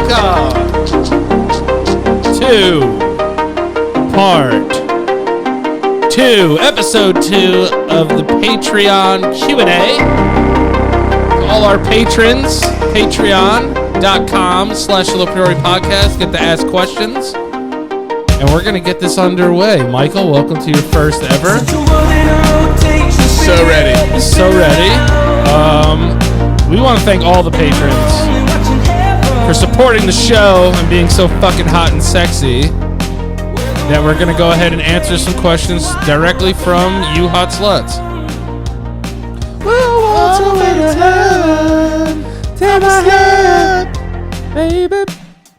welcome to part 2, episode 2 of the Patreon Q&A. All our patrons, patreon.com/LoPriore podcast, get to ask questions. And we're going to get this underway. Michael, welcome to your first ever. So ready. So ready. We want to thank all the patrons for supporting the show and being so fucking hot and sexy that we're going to go ahead and answer some questions directly from you hot sluts. We'll walk away to heaven, take my hand, baby,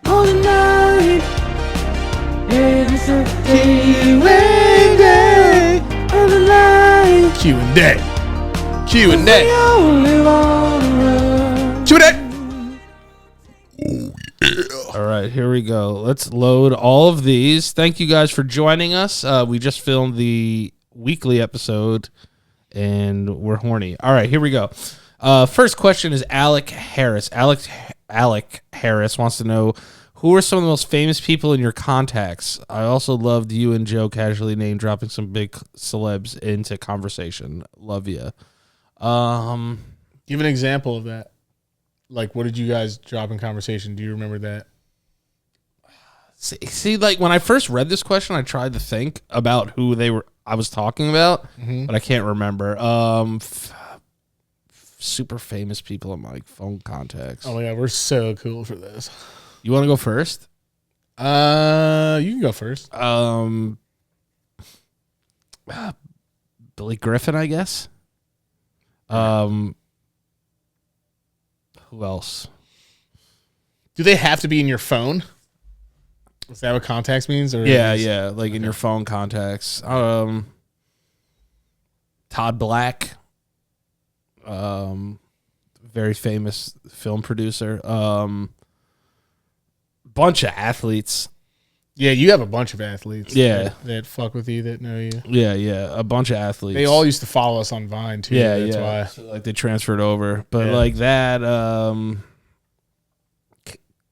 all the night. It's a Q&A of the night. Q&A. Q&A. Q&A. All right, here we go. Let's load all of these. Thank you guys for joining us. We just filmed the weekly episode, and we're horny. All right, here we go. First question is Alec Harris. Alec Harris wants to know, who are some of the most famous people in your contacts? I also loved you and Joe casually name dropping some big celebs into conversation. Love you. Give an example of that. Like, what did you guys drop in conversation? Do you remember that? See, like when I first read this question, I tried to think about who I was talking about, but I can't remember. Super famous people in my phone contacts. Oh yeah, we're so cool for this. You want to go first? You can go first. Billy Griffin, I guess. Who else? Do they have to be in your phone? Is that what contacts means? Or Yeah, like in your phone contacts. Todd Black, very famous film producer. Bunch of athletes. Yeah, you have a bunch of athletes. Yeah, that fuck with you, that know you. Yeah, a bunch of athletes. They all used to follow us on Vine too. Yeah, that's why. So, like they transferred over, but like that.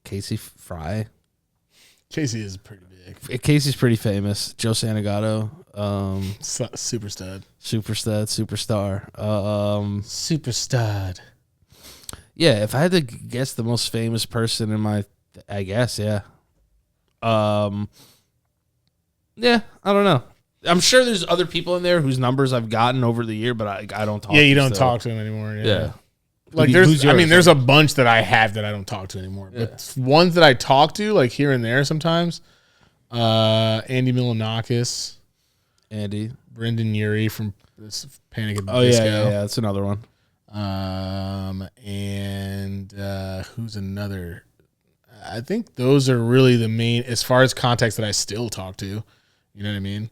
Casey Fry. Casey is pretty big. Casey's pretty famous. Joe Santagato. Super stud. Superstar. Super stud. Yeah, if I had to guess the most famous person in my, I guess, yeah. Yeah, I don't know. I'm sure there's other people in there whose numbers I've gotten over the year, but I don't talk to. Yeah, you don't talk to them anymore. Yeah. Like there's a bunch that I have that I don't talk to anymore. Yeah. But ones that I talk to, like here and there sometimes, Andy Milanakis. Andy. Brendan Urie from this Panic at the Oh, Disco. yeah, that's another one. And who's another? I think those are really the main, as far as contacts that I still talk to. You know what I mean?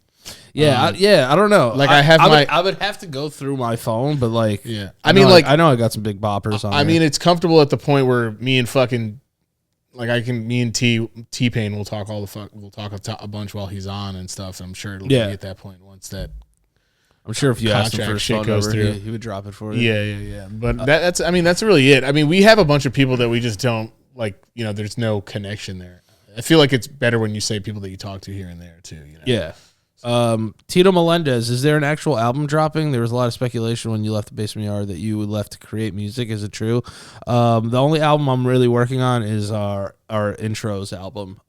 Yeah, I don't know. Like I would have to go through my phone, but like, yeah, I know I got some big boppers on. I mean, it's comfortable at the point where me and fucking, like me and T-Pain will talk a bunch while he's on and stuff. And I'm sure it'll be at that point once that. I'm sure if you asked him for his phone number, through, he would drop it for you. Yeah. But that's really it. I mean, we have a bunch of people that we just don't like. You know, there's no connection there. I feel like it's better when you say people that you talk to here and there too. You know? Yeah. Tito Melendez, is there an actual album dropping? There was a lot of speculation when you left the Basement Yard that you left to create music. Is it true? The only album I'm really working on is our intros album,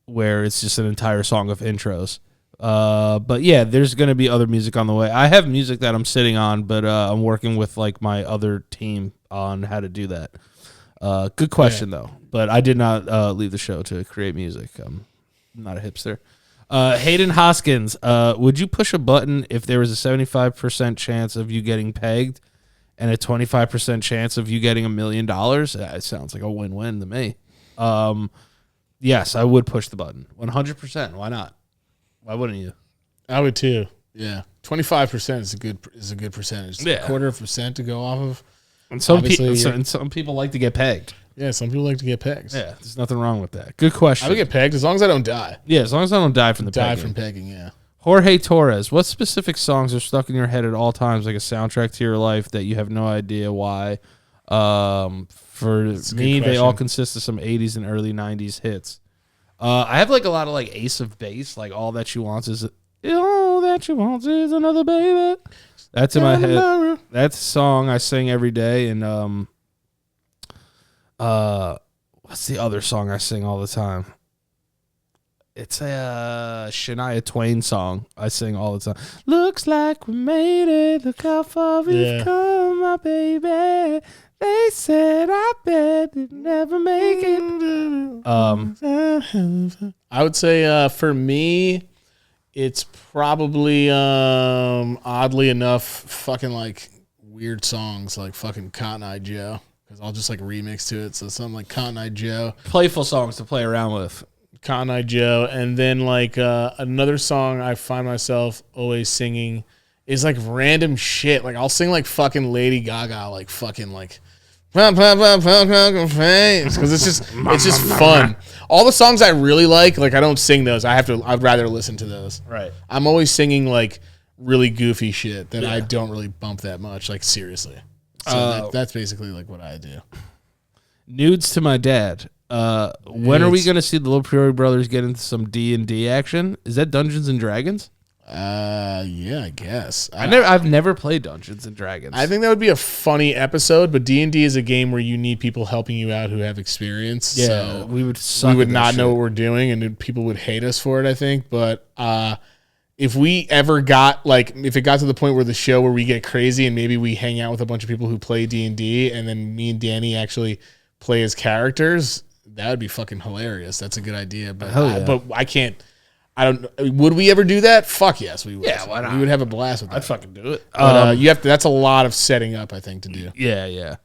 where it's just an entire song of intros. But yeah, there's going to be other music on the way. I have music that I'm sitting on, but I'm working with like my other team on how to do that. Good question though, but I did not leave the show to create music. I'm not a hipster. Hayden Hoskins, would you push a button if there was a 75% chance of you getting pegged and a 25% chance of you getting $1 million? It sounds like a win-win to me. Yes, I would push the button. 100%. Why not? Why wouldn't you? I would too. Yeah. 25% is a good percentage. Yeah. 0.25% to go off of. And some people like to get pegged. Yeah, some people like to get pegs. Yeah, there's nothing wrong with that. Good question. I would get pegged as long as I don't die. Yeah, as long as I don't die from the pegging. Die from pegging, yeah. Jorge Torres, what specific songs are stuck in your head at all times, like a soundtrack to your life that you have no idea why? For That's me, they all consist of some 80s and early 90s hits. I have like a lot of like Ace of Base, like All That She Wants Is Another Baby. That's in my head. That's a song I sing every day. And what's the other song I sing all the time? It's a Shania Twain song I sing all the time. Looks like we made it. Look how far we've come, my baby. They said I bet they'd never make it. I would say for me, it's probably oddly enough fucking like weird songs like fucking Cotton Eye Joe, because I'll just like remix to it. So something like Cotton Eye Joe, playful songs to play around with. Cotton Eye Joe, and then like another song I find myself always singing is like random shit. Like I'll sing like fucking Lady Gaga, like fucking like because it's just fun. All the songs I really like I don't sing those. I'd rather listen to those. Right. I'm always singing like really goofy shit that I don't really bump that much. Like seriously. So that's basically like what I do. Nudes to my dad. When are we going to see the LoPriore brothers get into some D&D action? Is that Dungeons and Dragons? Yeah, I guess. I've never played Dungeons and Dragons. I think that would be a funny episode, but D&D is a game where you need people helping you out who have experience. Yeah, so we would not know what we're doing, and people would hate us for it, I think. But if we ever got if it got to the point where the show where we get crazy and maybe we hang out with a bunch of people who play D&D, and then me and Danny actually play as characters, that would be fucking hilarious. That's a good idea, but but I can't. I don't. Would we ever do that? Fuck yes, we would. Yeah, why not? We would have a blast with that. I'd fucking do it. But you have to. That's a lot of setting up, I think, to do. Yeah.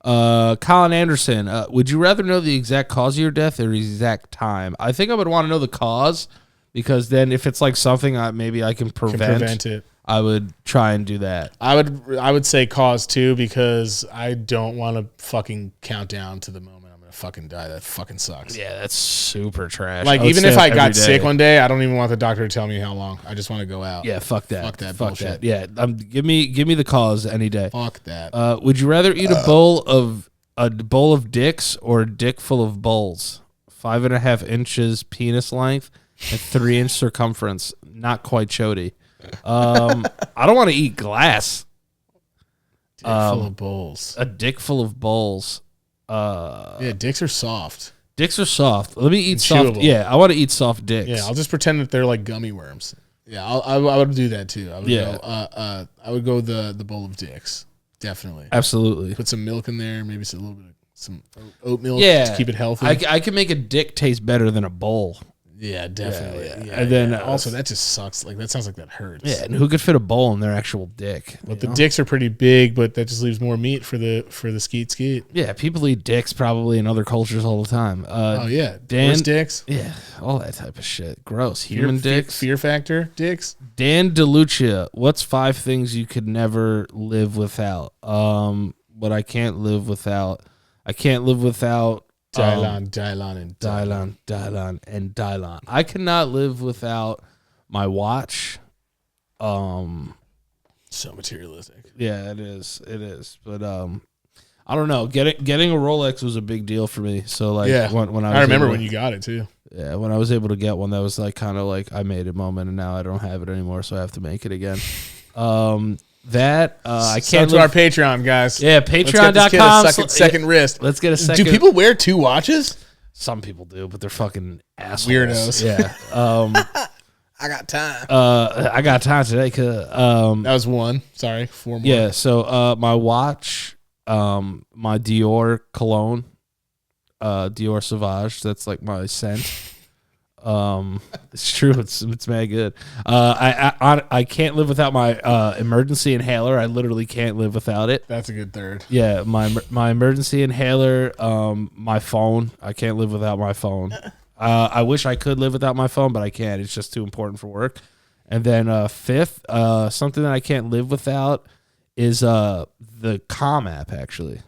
Collin Anderson, would you rather know the exact cause of your death or the exact time? I think I would want to know the cause, because then if it's like something maybe I can prevent it. I would try and do that. I would say cause too, because I don't want to fucking count down to the moment I'm gonna fucking die. That fucking sucks. Yeah, that's super trash. Like even if I got sick one day, I don't even want the doctor to tell me how long. I just want to go out. Yeah, fuck that. Fuck that bullshit. That. Yeah, give me the cause any day. Fuck that. Would you rather eat a bowl of dicks or a dick full of bowls? 5.5 inches penis length and 3-inch circumference. Not quite chody. I don't want to eat glass. Dick full of bowls. A dick full of bowls. Yeah, dicks are soft. Dicks are soft. Let me eat soft. Chewable. Yeah, I want to eat soft dicks. Yeah, I'll just pretend that they're like gummy worms. Yeah, I would do that too. I would go the bowl of dicks. Definitely. Absolutely. Put some milk in there, maybe a little bit of some oat milk to keep it healthy. I can make a dick taste better than a bowl. Yeah, definitely. Yeah, and then also that just sucks. Like that sounds like that hurts. Yeah, and who could fit a bowl in their actual dick? But the dicks are pretty big, but that just leaves more meat for the skeet. Yeah, people eat dicks probably in other cultures all the time. Oh yeah, horse dicks. Yeah, all that type of shit. Gross. Human dicks. Fear factor dicks. Dan DeLucia, what's 5 things you could never live without? What I can't live without. I can't live without. Dylon. I cannot live without my watch. So materialistic. Yeah, it is. But I don't know. Getting a Rolex was a big deal for me. So like, when I remember when you got it too. Yeah, when I was able to get one, that was like kind of like I made a moment, and now I don't have it anymore, so I have to make it again. I can't to our Patreon, guys. Yeah, patreon.com. Second wrist. Let's get a second. Do people wear 2 watches? Some people do, but they're fucking assholes. Weirdos. Yeah. I got time. I got time today. That was 1. Sorry, 4 more. Yeah. So my watch, my Dior cologne, Dior Sauvage. That's like my scent. It's true. It's mad good. I can't live without my emergency inhaler. I literally can't live without it. That's a good third. Yeah, my emergency inhaler. My phone. I can't live without my phone. I wish I could live without my phone, but I can't. It's just too important for work. And then 5th, something that I can't live without is the Calm app. Actually.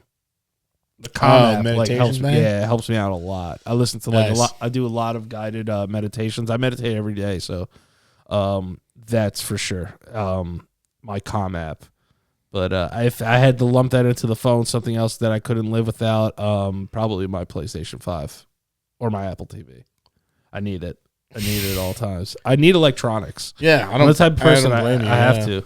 The Calm app helps me out a lot. I listen to a lot. I do a lot of guided meditations. I meditate every day, so that's for sure. My Calm app, But if I had to lump that into the phone, something else that I couldn't live without, probably my PlayStation 5 or my Apple TV. I need it. I need it at all times. I need electronics. Yeah, I'm the type of person I have to.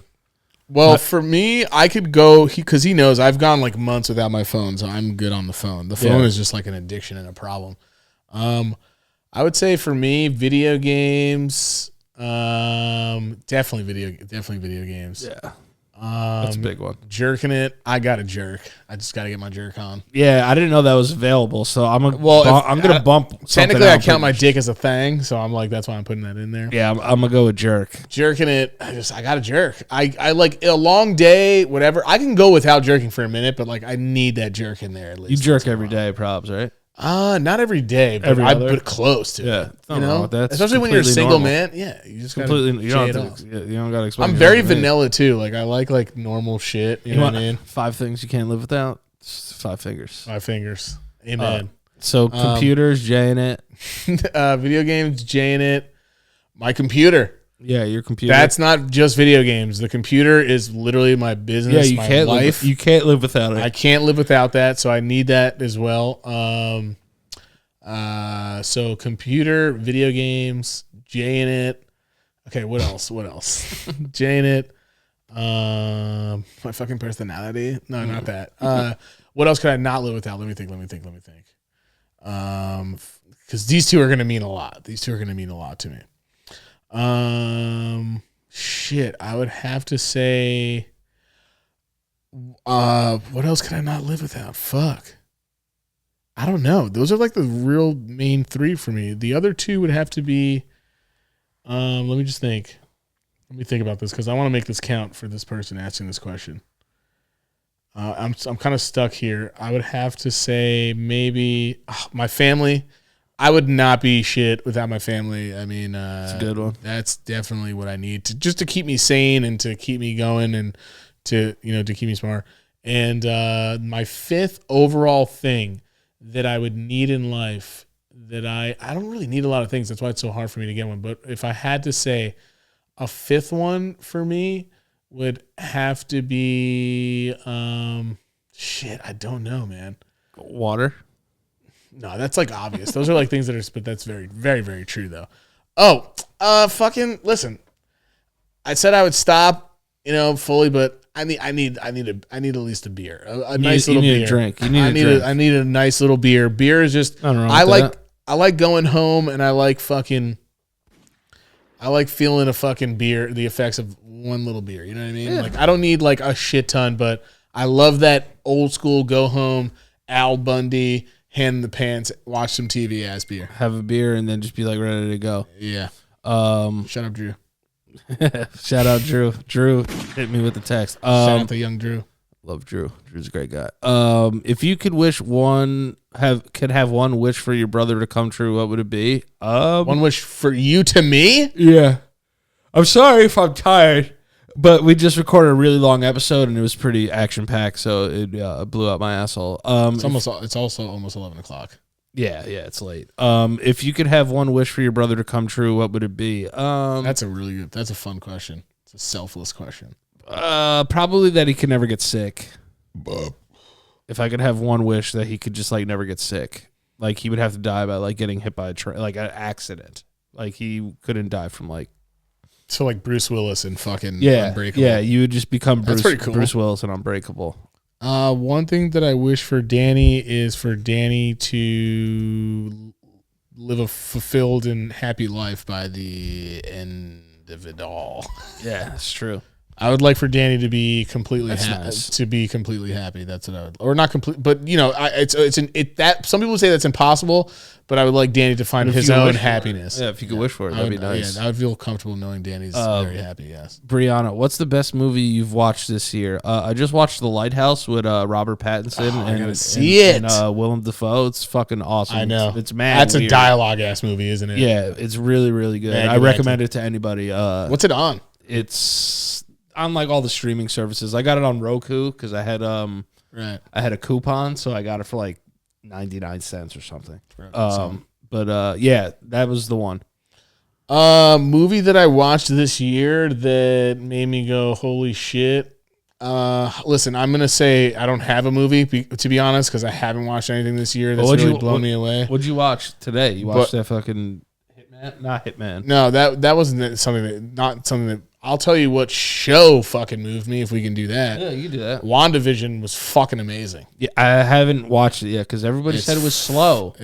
Well, for me, I could go because he knows I've gone like months without my phone, so I'm good on the phone. The phone is just like an addiction and a problem. I would say for me, video games, definitely video games. Yeah. That's a big one. Jerking it. I got to jerk. I just got to get my jerk on. Yeah, I didn't know that was available, so I'm gonna bump. Technically, I count my dick as a thing, so I'm like, that's why I'm putting that in there. Yeah, I'm gonna go with jerk. Jerking it. I got to jerk. I like a long day, whatever. I can go without jerking for a minute, but like I need that jerk in there at least. You jerk every day, probs, right? Not every day, but but close to it. You know, especially when you're a single man. Yeah, you just completely. You don't got to explain. I'm very vanilla too. Like I like normal shit. You know what I mean? 5 things you can't live without. 5 fingers. 5 fingers. Amen. So computers, J in it. Video games, J in it. My computer. Yeah, your computer. That's not just video games. The computer is literally my business, my life. You can't live without it. I can't live without that, so I need that as well. So computer, video games, J in it. Okay, what else? J in it. My fucking personality. No, not that. What else could I not live without? Let me think. Because these two are going to mean a lot. These two are going to mean a lot to me. Shit, I would have to say, what else can I not live without? Fuck. I don't know. Those are like the real main 3 for me. The other 2 would have to be, let me just think. Let me think about this because I want to make this count for this person asking this question. I'm kind of stuck here. I would have to say maybe my family. I would not be shit without my family. I mean, that's a good one. That's definitely what I need to keep me sane and to keep me going and to keep me smart. And my 5th overall thing that I would need in life that I don't really need a lot of things. That's why it's so hard for me to get one. But if I had to say a 5th one for me would have to be shit. I don't know, man. Water. No, that's like obvious. Those are like things that are, but that's very, very, very true though. Oh, fucking listen. I said I would stop, fully, but I need at least a beer, a nice little beer. A drink. You need a drink. I need a nice little beer. Beer is just. I like going home and I like feeling a fucking beer, the effects of one little beer. You know what I mean? Yeah. Like I don't need like a shit ton, but I love that old school go home Al Bundy. Hand in the pants, watch some TV ass beer. Have a beer and then just be like ready to go. Yeah. Shut up, Drew. Shout out Drew. Drew hit me with the text. Shout out to young Drew. Love Drew. Drew's a great guy. If you could have one wish for your brother to come true, what would it be? One wish for you to me? Yeah. I'm sorry if I'm tired. But we just recorded a really long episode, and it was pretty action-packed, so it blew out my asshole. It's also almost 11 o'clock. Yeah, it's late. If you could have one wish for your brother to come true, what would it be? That's a fun question. It's a selfless question. Probably that he could never get sick. If I could have one wish that he could just, like, never get sick. Like, he would have to die by, like, getting hit by a train, like, an accident. Like, he couldn't die from, like, so like Bruce Willis and fucking Unbreakable. Yeah, you would just become Bruce Willis and Unbreakable. One thing that I wish for Danny is for Danny to live a fulfilled and happy life by the end of it all. Yeah, that's true. I would like for Danny to be completely happy. Nice. To be completely happy. That's what I would, or not complete, but that some people say that's impossible. But I would like Danny to find his own happiness. Yeah, if you could wish for it, that'd be nice. Yeah, I would feel comfortable knowing Danny's very happy. Yes. Brianna, what's the best movie you've watched this year? I just watched The Lighthouse with Robert Pattinson and Willem Dafoe. It's fucking awesome. I know. It's mad. That's weird. A dialogue ass movie, isn't it? Yeah, it's really, really good. I recommend it to anybody. What's it on? It's on like all the streaming services. I got it on Roku because I had I had a coupon, so I got it for like 99 cents or something. Yeah, that was the one. Movie that I watched this year that made me go, holy shit. Listen, I'm gonna say I don't have a movie to be honest, because I haven't watched anything this year that's really blown me away. What'd you watch today? You watched that fucking Hitman? Not Hitman. No, that wasn't something that. I'll tell you what show fucking moved me if we can do that. Yeah, you can do that. WandaVision was fucking amazing. Yeah, I haven't watched it yet because everybody said it was slow.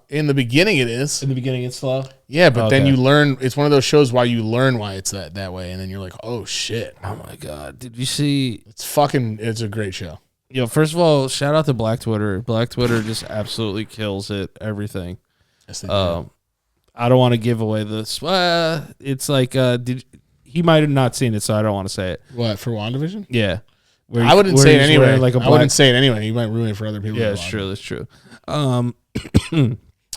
In the beginning it is. In the beginning it's slow? Yeah, but then you learn. It's one of those shows why you learn why it's that way, and then you're like, oh shit. Oh my god. Did you see? It's a great show. First of all, shout out to Black Twitter. Black Twitter just absolutely kills it. Everything. Yes, they do. I don't want to give away this. It's like he might have not seen it, so I don't want to say it. What, for WandaVision? Yeah. I wouldn't say it anyway. I wouldn't say it anyway. You might ruin it for other people. Yeah, that's true. That's true.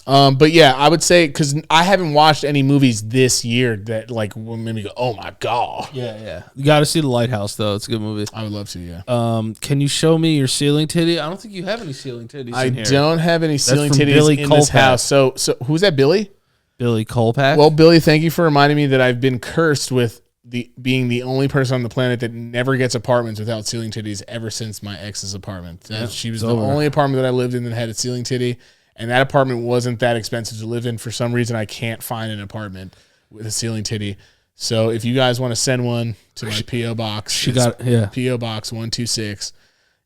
But yeah, I would say because I haven't watched any movies this year that like will make me go, oh my god. Yeah. You got to see The Lighthouse though. It's a good movie. I would love to. Yeah. Can you show me your ceiling titty? I don't think you have any ceiling titties. I in here. don't have any ceiling from titties Billy in this Kolpack. house. So who's that? Billy? Billy Kolpack. Well, Billy, thank you for reminding me that I've been cursed with being the only person on the planet that never gets apartments without ceiling titties ever since my ex's apartment. She was the only apartment that I lived in that had a ceiling titty, and that apartment wasn't that expensive to live in. For some reason, I can't find an apartment with a ceiling titty. So if you guys want to send one to my P.O. box, P.O. Box 126,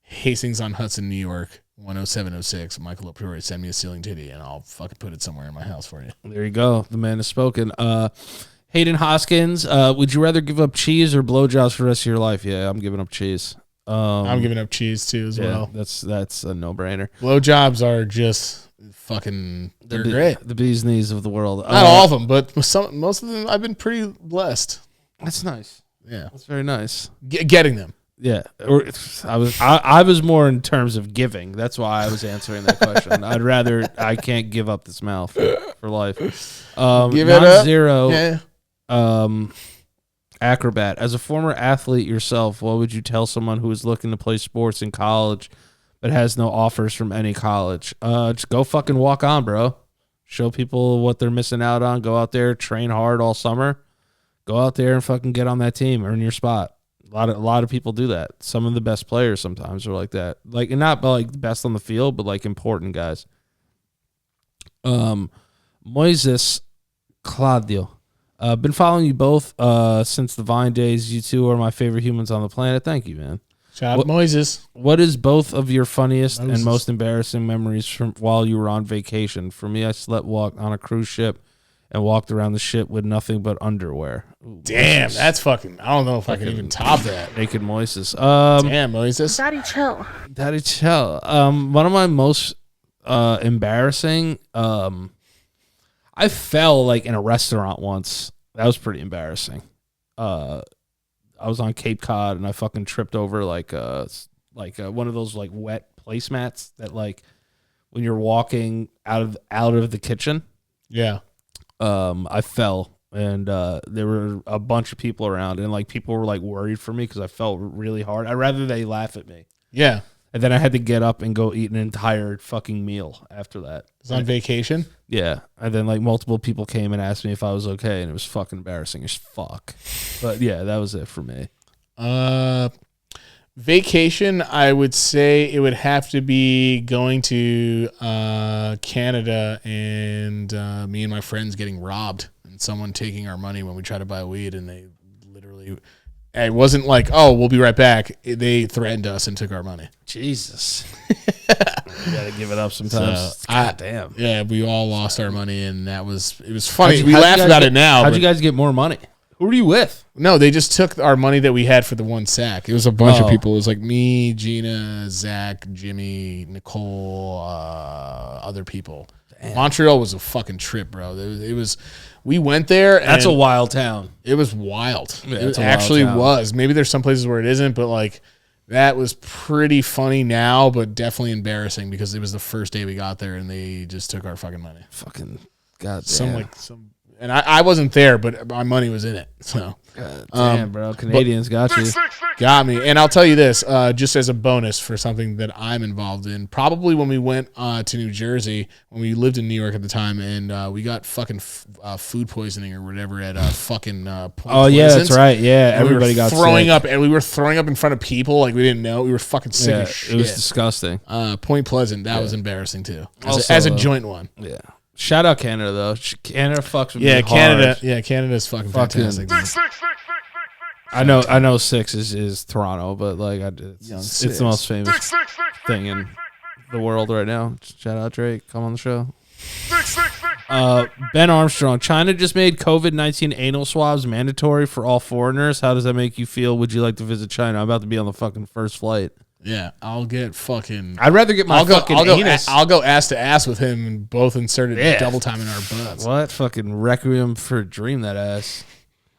Hastings-on-Hudson, New York, 10706. Michael LoPriore, send me a ceiling titty, and I'll fucking put it somewhere in my house for you. There you go. The man has spoken. Hayden Hoskins, would you rather give up cheese or blowjobs for the rest of your life? Yeah, I'm giving up cheese. I'm giving up cheese too as well. That's a no-brainer. Blowjobs are just fucking, they're great. The bee's knees of the world. Not all of them, but most of them I've been pretty blessed. That's nice. Yeah, that's very nice. Getting them. Yeah, I was more in terms of giving. That's why I was answering that question. I can't give up this mouth for life. Give it up. Zero. Yeah. Acrobat. As a former athlete yourself, what would you tell someone who is looking to play sports in college but has no offers from any college? Just go fucking walk on, bro. Show people what they're missing out on. Go out there, train hard all summer. Go out there and fucking get on that team, earn your spot. A lot of people do that. Some of the best players sometimes are like that. Like, and not like the best on the field, but like important guys. Moises Claudio. Been following you both since the Vine days. You two are my favorite humans on the planet. Thank you, man. Shout out Moises. What is both of your funniest and most embarrassing memories from while you were on vacation? For me, I slept walked on a cruise ship and walked around the ship with nothing but underwear. Ooh, damn, that's fucking. I don't know if I can even top that. Naked Moises. Damn, Moises. Daddy chill. Daddy chill. One of my most embarrassing. I fell like in a restaurant once. That was pretty embarrassing. I was on Cape Cod and I fucking tripped over like one of those like wet placemats that like when you're walking out of the kitchen. Yeah. I fell and there were a bunch of people around and like people were like worried for me because I fell really hard. I'd rather they laugh at me. Yeah. And then I had to get up and go eat an entire fucking meal after that. Was on vacation? Yeah. And then like multiple people came and asked me if I was okay and it was fucking embarrassing as fuck. But yeah, that was it for me. Vacation, I would say it would have to be going to Canada and me and my friends getting robbed and someone taking our money when we try to buy weed, and they literally, it wasn't like, oh, we'll be right back. They threatened us and took our money. Jesus. You gotta give it up sometimes. God damn. Yeah, we all lost our money, and it was funny. We laugh about it now. How'd you guys get more money? Who were you with? No, they just took our money that we had for the one sack. It was a bunch of people. It was like me, Gina, Zach, Jimmy, Nicole, other people. Damn. Montreal was a fucking trip, bro. It was. We went there. That's a wild town. It was wild. Yeah, it actually was. Maybe there's some places where it isn't, but like that was pretty funny now, but definitely embarrassing because it was the first day we got there and they just took our fucking money. Fucking goddamn. And I wasn't there, but my money was in it. So Damn, bro. Canadians got you. got me. And I'll tell you this, just as a bonus for something that I'm involved in, probably when we went to New Jersey, when we lived in New York at the time, and we got fucking food poisoning or whatever at fucking Point Pleasant. That's right. Yeah, everybody got throwing sick. up, and we were throwing up in front of people like we didn't know. We were fucking sick as shit. It was disgusting. Point Pleasant, that was embarrassing too, Also, as a joint one. Yeah. Shout out Canada though. Canada fucks with me Canada. hard. Yeah, Canada's fucking fantastic. I know 6 is Toronto, but like it's the most famous thing in the world right now. Shout out Drake, come on the show. Ben Armstrong, China just made COVID-19 anal swabs mandatory for all foreigners. How does that make you feel? Would you like to visit China? I'm about to be on the fucking first flight. Yeah, I'll get fucking. I'd rather get my anus. I'll go ass to ass with him and both inserted double time in our butts. What fucking requiem for a dream that ass.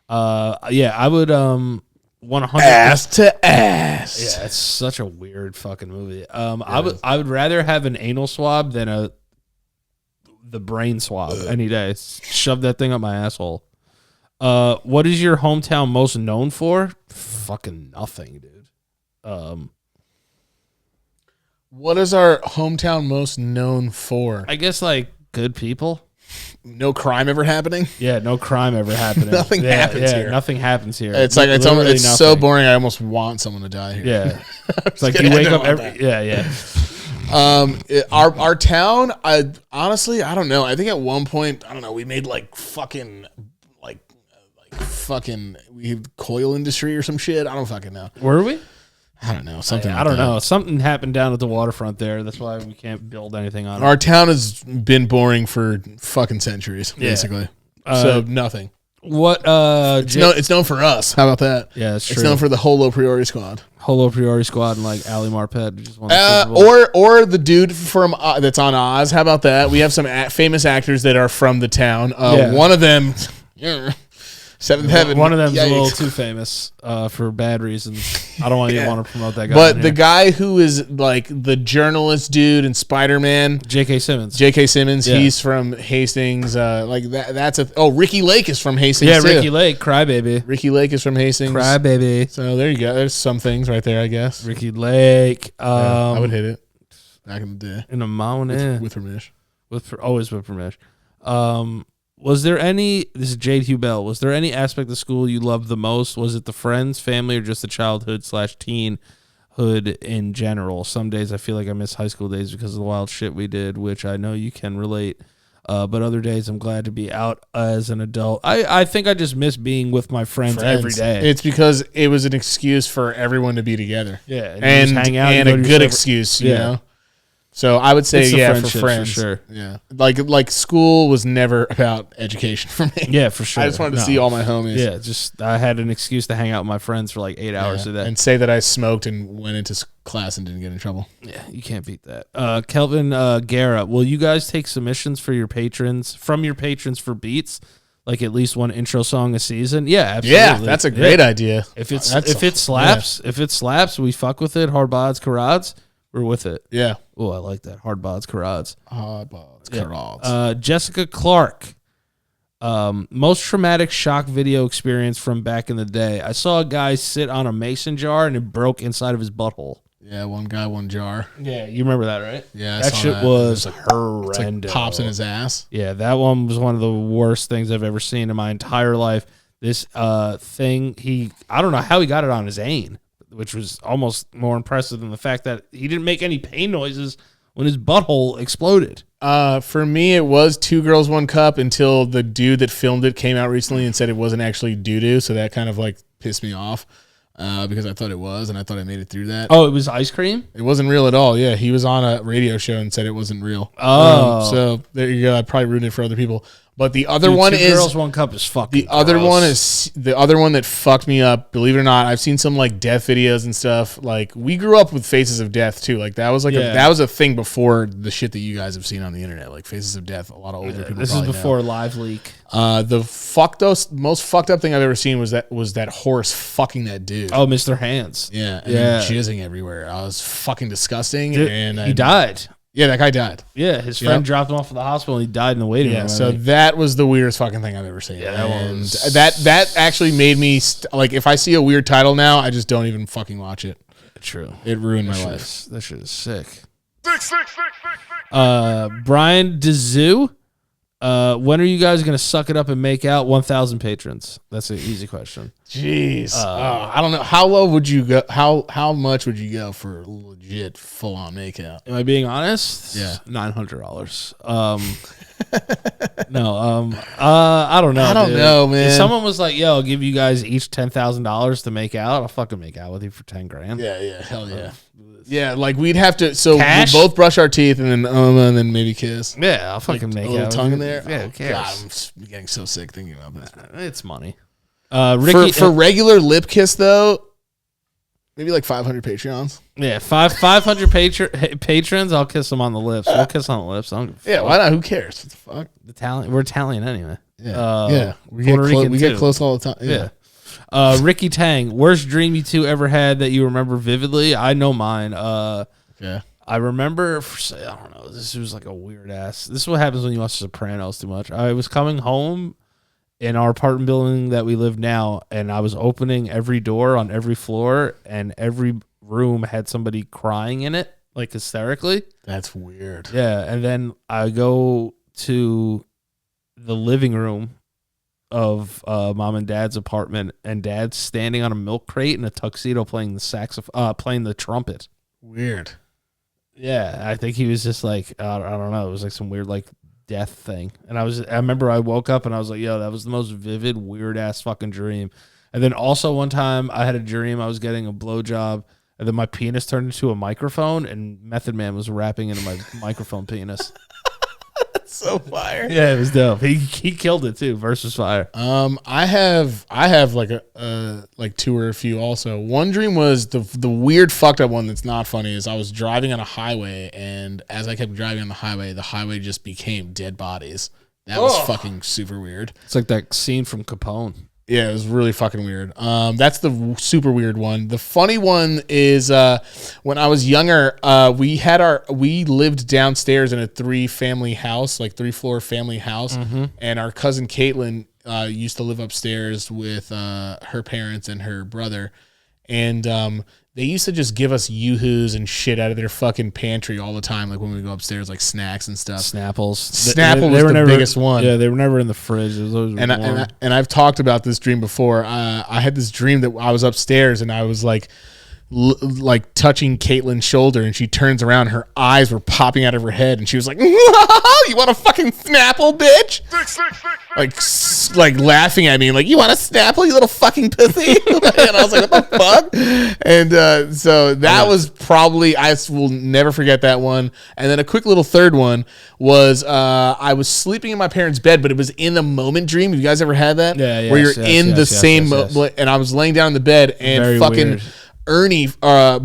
Yeah, I would 100 ass to ass. Yeah, it's such a weird fucking movie. I would rather have an anal swab than the brain swab any day. Shove that thing up my asshole. What is your hometown most known for? Fucking nothing, dude. What is our hometown most known for? I guess like good people. No crime ever happening? Yeah, no crime ever happening. Nothing happens here. Nothing happens here. It's like it's so boring. I almost want someone to die here. Yeah, it's like you wake up every Our town. Honestly, I don't know. I think at one point, I don't know. We made like fucking we have coil industry or some shit. I don't fucking know. Were we? I don't know. Something. I don't know. Something happened down at the waterfront there. That's why we can't build anything on it. Our town has been boring for fucking centuries, basically. So nothing. What? It's known for us. How about that? Yeah, it's true. It's known for the whole LoPriore squad. Whole LoPriore squad and like Ali Marpet. Just or the dude from that's on Oz. How about that? We have some famous actors that are from the town. One of them. Seventh Heaven. One of them's a little too famous for bad reasons. I don't want to want to promote that guy. But the guy who is like the journalist dude in Spider-Man, J.K. Simmons. He's from Hastings. Ricky Lake is from Hastings. Yeah, too. Ricky Lake, Crybaby. Ricky Lake is from Hastings. Crybaby. So there you go. There's some things right there, I guess. Ricky Lake. I would hit it back in the day. In a mountain. With permission. Always with permission. Was there any, this is Jade Hugh Bell, was there any aspect of school you loved the most? Was it the friends, family, or just the childhood/teenhood in general? Some days I feel like I miss high school days because of the wild shit we did, which I know you can relate. But other days I'm glad to be out as an adult. I think I just miss being with my friends every day. It's because it was an excuse for everyone to be together. Yeah. And hang out and a good excuse, you know? So I would say, for friends. For sure. Yeah. Like school was never about education for me. Yeah, for sure. I just wanted to see all my homies. Yeah, I had an excuse to hang out with my friends for like 8 hours a day. And say that I smoked and went into class and didn't get in trouble. Yeah, you can't beat that. Kelvin Guerra, will you guys take submissions from your patrons for beats? Like at least one intro song a season? Yeah, absolutely. Yeah, that's a great idea. If it slaps, we fuck with it. Hard bods, carads. We're with it. Yeah. Oh, I like that. Hard bods, carads. Carads. Jessica Clark. Most traumatic shock video experience from back in the day. I saw a guy sit on a mason jar and it broke inside of his butthole. Yeah, one guy, one jar. Yeah, you remember that, right? Yeah, that shit was horrendous. It's like pops in his ass. Yeah, that one was one of the worst things I've ever seen in my entire life. This thing, I don't know how he got it on his ain, which was almost more impressive than the fact that he didn't make any pain noises when his butthole exploded. For me, it was 2 Girls, 1 Cup until the dude that filmed it came out recently and said it wasn't actually doo-doo, so that kind of like pissed me off because I thought it was, and I thought I made it through that. Oh, it was ice cream? It wasn't real at all, yeah. He was on a radio show and said it wasn't real. Oh. So there you go. I'd probably ruin it for other people. But the other one is 2 Girls, 1 Cup is fucking the other gross. one is the other one that fucked me up. Believe it or not, I've seen some like death videos and stuff. Like we grew up with Faces of Death too. Like that was like that was a thing before the shit that you guys have seen on the internet. Like Faces of Death. A lot of older people. This is before Live Leak. The most fucked up thing I've ever seen was that horse fucking that dude. Oh, Mr. Hands. Yeah, and jizzing everywhere. I was fucking disgusting, and he died. Yeah, that guy died. Yeah, his friend dropped him off at the hospital and he died in the waiting room. Yeah, so that was the weirdest fucking thing I've ever seen. Yeah, and that actually made me like, if I see a weird title now, I just don't even fucking watch it. True. It ruined my life. That shit is sick. Bryan DeZeeuw, when are you guys gonna suck it up and make out 1,000 patrons? That's an easy question. Jeez, I don't know. How low would you go? How much would you go for legit full on makeout? Am I being honest? Yeah, $900. No, I don't know. I don't know, man. If someone was like, "Yo, I'll give you guys each $10,000 to make out," I'll fucking make out with you for $10,000. Yeah, hell yeah. Yeah, like we'd have to. So Cash? we both brush our teeth and then maybe kiss. Yeah, I'll fucking make a little out. tongue in there. Yeah, who cares? God, I'm getting so sick thinking about this. It's money. Ricky, for regular lip kiss though, maybe like 500 Patreons. Yeah, 500 patrons. I'll kiss them on the lips. We'll kiss on the lips. Yeah, why not? Who cares? What the fuck? We're Italian anyway. Yeah, we get close all the time. Yeah. Ricky Tang, worst dream you two ever had that you remember vividly? I know mine. Yeah. I remember, I don't know, this was like a weird ass. This is what happens when you watch Sopranos too much. I was coming home in our apartment building that we live now, and I was opening every door on every floor, and every room had somebody crying in it, like hysterically. That's weird. Yeah, and then I go to the living room of mom and dad's apartment, and dad's standing on a milk crate in a tuxedo playing the playing the trumpet. Weird. Yeah, I think he was just like, I don't know, it was like some weird like death thing. And I remember I woke up and I was like, yo, that was the most vivid, weird ass fucking dream. And then also one time I had a dream I was getting a blowjob, and then my penis turned into a microphone, and Method Man was rapping into my microphone penis. That's so fire. Yeah, it was dope. He killed it too. Versus fire. I have like like two or a few also. One dream was the weird fucked up one that's not funny is I was driving on a highway, and as I kept driving on the highway just became dead bodies. That was fucking super weird. It's like that scene from Capone. Yeah, it was really fucking weird. That's the super weird one. The funny one is when I was younger, we lived downstairs in a 3-floor family house, and our cousin Caitlin used to live upstairs with her parents and her brother, and they used to just give us Yoo-hoos and shit out of their fucking pantry all the time, like when we go upstairs, like snacks and stuff. Snapples. Snapple was the biggest one. Yeah, they were never in the fridge. And I've talked about this dream before. I had this dream that I was upstairs and I was like touching Caitlin's shoulder, and she turns around, her eyes were popping out of her head, and she was like, "You want a fucking Snapple, bitch?" Like laughing at me, like, "You want a Snapple, you little fucking pussy?" And I was like, "What the fuck?" And so that was probably, I will never forget that one. And then a quick little third one was I was sleeping in my parents' bed, but it was in the moment dream. Have you guys ever had that? Yeah. Where you're in the same and I was laying down in the bed, and very fucking weird.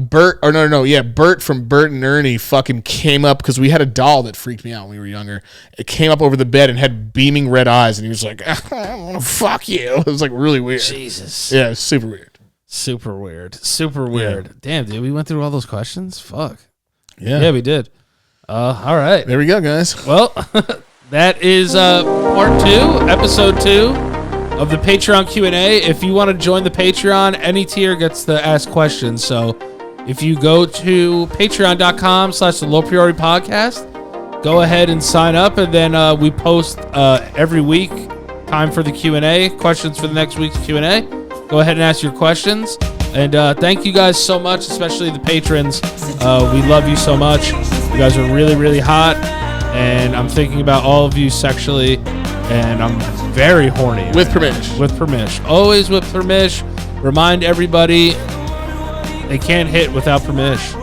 Bert from Bert and Ernie fucking came up, because we had a doll that freaked me out when we were younger. It came up over the bed and had beaming red eyes, and he was like, "I want to fuck you." It was like really weird. Jesus. Yeah, it was super weird. Super weird. Yeah. Damn, dude, we went through all those questions? Fuck. Yeah, we did. All right. There we go, guys. Well, that is part 2, episode 2. Of the Patreon Q&A. If you want to join the Patreon, any tier gets to ask questions. So if you go to patreon.com/LoPriore podcast, go ahead and sign up, and then we post every week time for the Q&A, questions for the next week's Q&A. Go ahead and ask your questions. And thank you guys so much, especially the patrons. We love you so much. You guys are really, really hot, and I'm thinking about all of you sexually, and I'm very horny. With permission. With permission. Always with permission. Remind everybody they can't hit without permission.